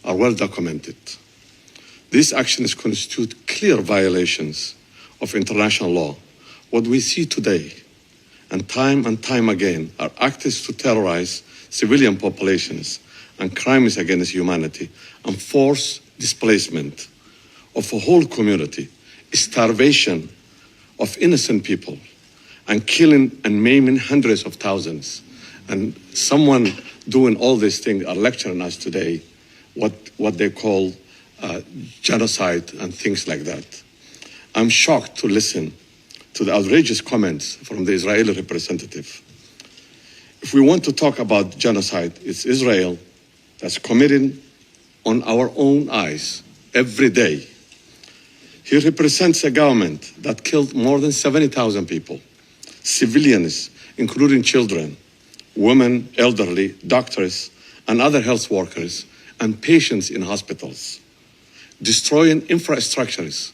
are well documented. These actions constitute clear violations of international law. What we see today, and time again, are acts to terrorize civilian populations and crimes against humanity and forced displacement of a whole community, starvation of innocent people, and killing and maiming hundreds of thousands. And someone doing all these things are lecturing us today what they call genocide and things like that. I'm shocked to listen to the outrageous comments from the Israeli representative. If we want to talk about genocide, it's Israel that's committing on our own eyes every day. He represents a government that killed more than 70,000 people, civilians, including children, women, elderly, doctors, and other health workers, and patients in hospitals, destroying infrastructures,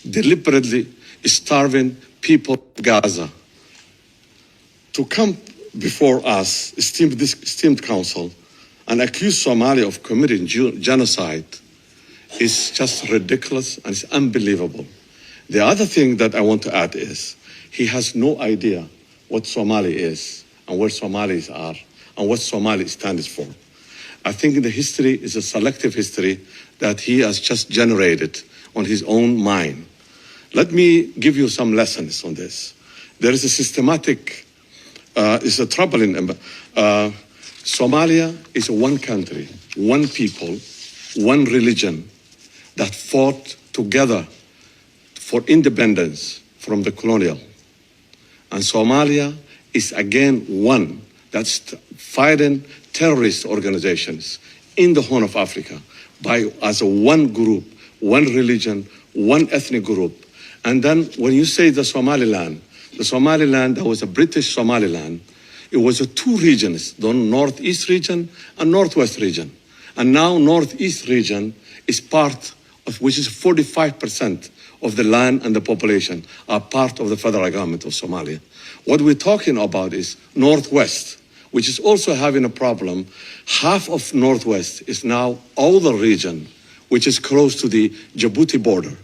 deliberately starving people of Gaza. To come before us, esteemed council, and accuse Somalia of committing genocide is just ridiculous and it's unbelievable. The other thing that I want to add is he has no idea what Somalia is and where Somalis are and what Somalia stands for. I think the history is a selective history that he has just generated on his own mind. Let me give you some lessons on this. There is a systematic, it's a troubling, Somalia is one country, one people, one religion that fought together for independence from the colonial. And Somalia is again one that's fighting terrorist organizations in the Horn of Africa as a one group, one religion, one ethnic group. And then when you say the Somaliland that was a British Somaliland, it was two regions, the Northeast region and Northwest region. And now Northeast region is part of, which is 45% of the land and the population are part of the federal government of Somalia. What we're talking about is Northwest, which is also having a problem. Half of Northwest is now all the region, which is close to the Djibouti border.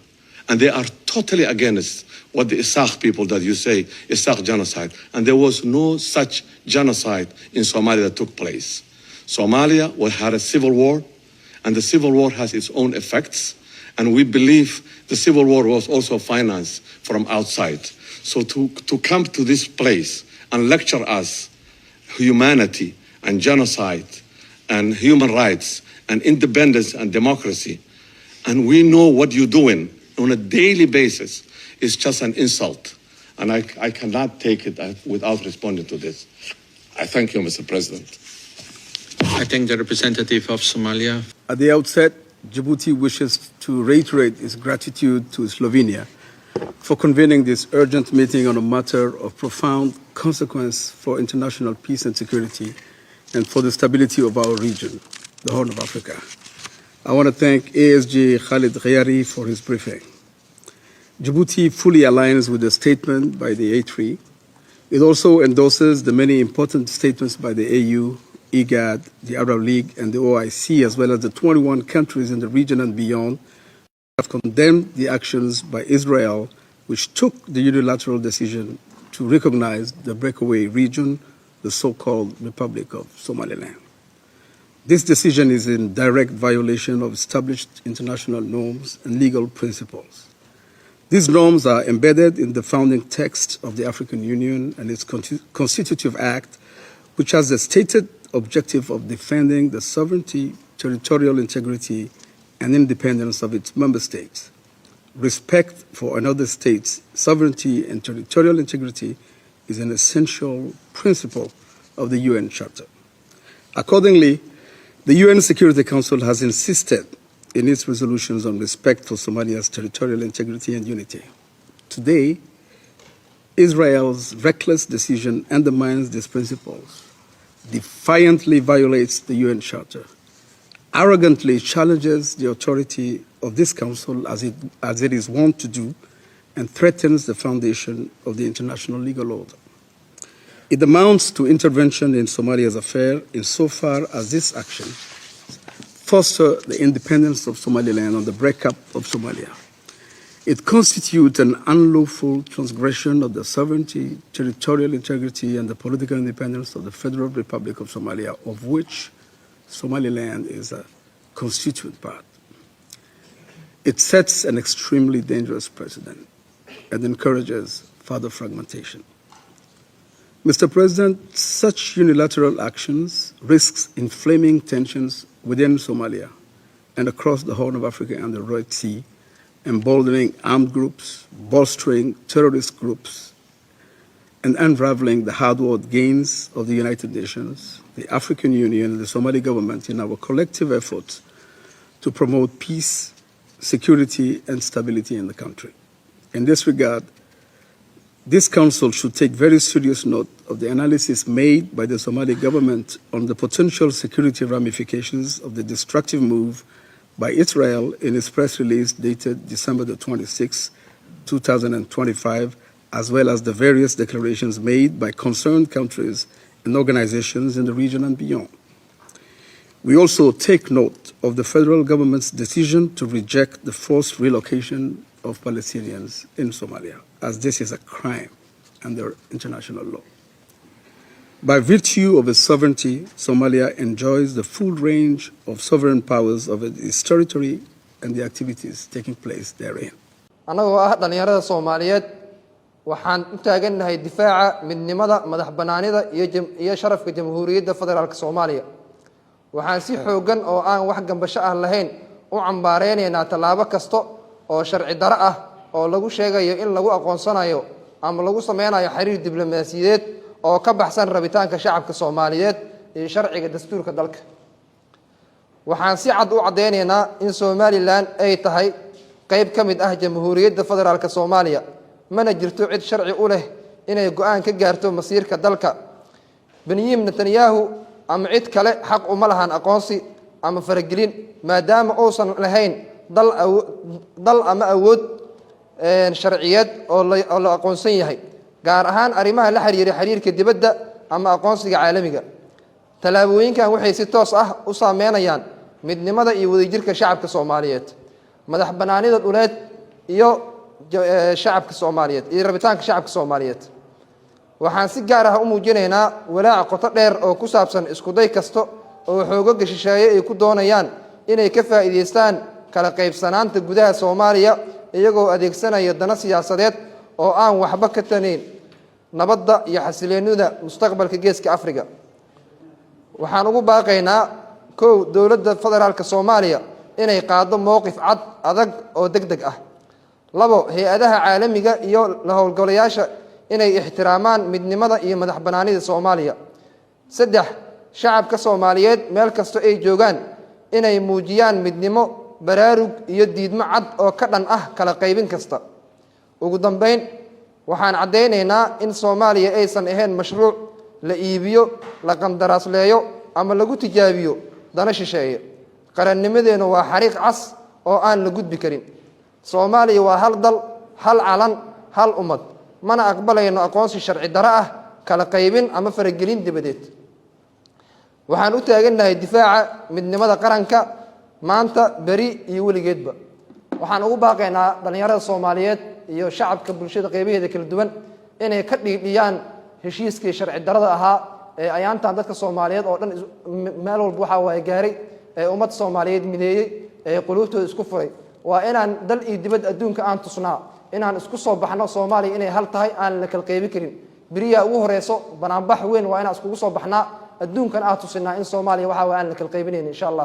And they are totally against what the Isaq people that you say, Isaq genocide. And there was no such genocide in Somalia that took place. Somalia had a civil war, and the civil war has its own effects. And we believe the civil war was also financed from outside. So to come to this place and lecture us humanity and genocide and human rights and independence and democracy, and we know what you're doing on a daily basis, is just an insult. And I cannot take it without responding to this. I thank you, Mr. President. I thank the representative of Somalia. At the outset, Djibouti wishes to reiterate its gratitude to Slovenia for convening this urgent meeting on a matter of profound consequence for international peace and security and for the stability of our region, the Horn of Africa. I want to thank ASG Khalid Ghayari for his briefing. Djibouti fully aligns with the statement by the A3. It also endorses the many important statements by the AU, IGAD, the Arab League, and the OIC, as well as the 21 countries in the region and beyond, have condemned the actions by Israel, which took the unilateral decision to recognize the breakaway region, the so-called Republic of Somaliland. This decision is in direct violation of established international norms and legal principles. These norms are embedded in the founding text of the African Union and its constitutive act, which has the stated objective of defending the sovereignty, territorial integrity, and independence of its member states. Respect for another state's sovereignty and territorial integrity is an essential principle of the UN Charter. Accordingly, the UN Security Council has insisted in its resolutions on respect for Somalia's territorial integrity and unity. Today, Israel's reckless decision undermines these principles, defiantly violates the UN Charter, arrogantly challenges the authority of this council as it is wont to do, and threatens the foundation of the international legal order. It amounts to intervention in Somalia's affair insofar as this action foster the independence of Somaliland and the breakup of Somalia. It constitutes an unlawful transgression of the sovereignty, territorial integrity, and the political independence of the Federal Republic of Somalia, of which Somaliland is a constituent part. It sets an extremely dangerous precedent and encourages further fragmentation. Mr. President, such unilateral actions risks inflaming tensions within Somalia and across the Horn of Africa and the Red Sea, emboldening armed groups, bolstering terrorist groups, and unraveling the hard-won gains of the United Nations, the African Union, and the Somali government in our collective efforts to promote peace, security, and stability in the country. In this regard, this Council should take very serious note of the analysis made by the Somali government on the potential security ramifications of the destructive move by Israel in its press release dated December the 26th, 2025, as well as the various declarations made by concerned countries and organizations in the region and beyond. We also take note of the federal government's decision to reject the forced relocation of Palestinians in Somalia, as this is a crime under international law. By virtue of its sovereignty, Somalia enjoys the full range of sovereign powers of its territory and the activities taking place therein. anagoo ah dhalinyarada Soomaaliyeed waxaan u taaganahay difaaca midnimada madax banaanida iyo sharafka Jamhuuriyadda Federaalka Soomaaliya. waxaan si xoogan oo aan wax gambasho ah lahayn u cambaareynaa talaabo kasto oo sharci daro ah oo lagu sheegayo in lagu aqoonsanayo ama lagu sameynayo xiriir diblomaasiyadeed oo ka baxsan rabitaanka shacabka Soomaaliyeed iyo sharciga dastuurka dalka. waxaan si cad u cadeynaynaa in Somaliland ay tahay qayb ka mid ah Jamhuuriyadda Federaalka Soomaaliya, mana jirto cid sharci u leh inay go'aan ka gaarto masiirka dalka. Benyamin Netanyahu ama cid kale xaq uma lahan aqoonsi ama faragelin maadaama uusan lahayn dal ama awood sharciyeed oo la aqoonsan yahay, gaar ahaan arrimaha la xiriira xiriirka dibadda ama aqoonsiga caalamiga. talaabooyinkan waxay si toos ah u saameynayaan midnimada iyo wadajirka shacabka Soomaaliyeed, madax banaanida dhuleed iyo shacabka Soomaaliyeed iyo rabitaanka shacabka Soomaaliyeed. waxaan si gaar ah u muujinaynaa walaac qoto dheer oo ku saabsan isku day kasto oo xoogagga shisheeye ay ku doonayaan inay ka faa'iideystaan kala qaybsanaanta gudaha Soomaaliya iyagoo adeegsanaya dana siyaasadeed oo aan waxba ka tanayn nabadda iyo xasiloonida mustaqbalka Geeska Afrika. waxaan ugu baaqaynaa kow dowladda federaalka Soomaaliya inay qaado mowqif cad adag oo degdeg ah. labo hay'adaha caalamiga iyo la howlgalayaasha inay ixtiraamaan midnimada iyo madax banaanida Soomaaliya. saddex shacabka Soomaaliyeed meel kasto ay joogaan inay muujiyaan midnimo, baraarug iyo diidmo cad oo ka dhan ah kala qaybin kasta. ugu dambeyn waxaan cadeynaynaa in Soomaaliya aysan ahayn mashruuc la iibiyo, la qandaraasleeyo ama lagu tijaabiyo dana shisheeye. qarannimadeena waa xariiq cas oo aan la gudbi karin. Soomaaliya waa hal dal, hal calan, hal ummad. mana aqbalayno aqoonsi sharci daro ah, kala qaybin ama faragelin dibadeed. waxaan u taaganahay difaaca midnimada qaranka maanta, beri iyo weligeedba. waxaan ugu baaqaynaa dhalinyarada Soomaaliyeed iyo shacabka bulshada qaybaheeda kala duwan inay ka dhiidhiyaan heshiiskii sharci darada ahaa ee ayaantan dadka Soomaaliyeed oo dhan meel walba waxa way gaaray ee ummad Soomaaliyeed mideeyay ee quluubtooda isku furay. waa inaan dal iyo dibad adduunka aan tusnaa inaan isku soo baxno Soomaaliya inay hal tahay, aan la kala qaybin karin. biriya ugu horeyso banaanbax weyn waa inaan isku soo baxnaa adduunkan aan tusnaa in Soomaaliya waxa aan la kala qaybinayn insha Allah.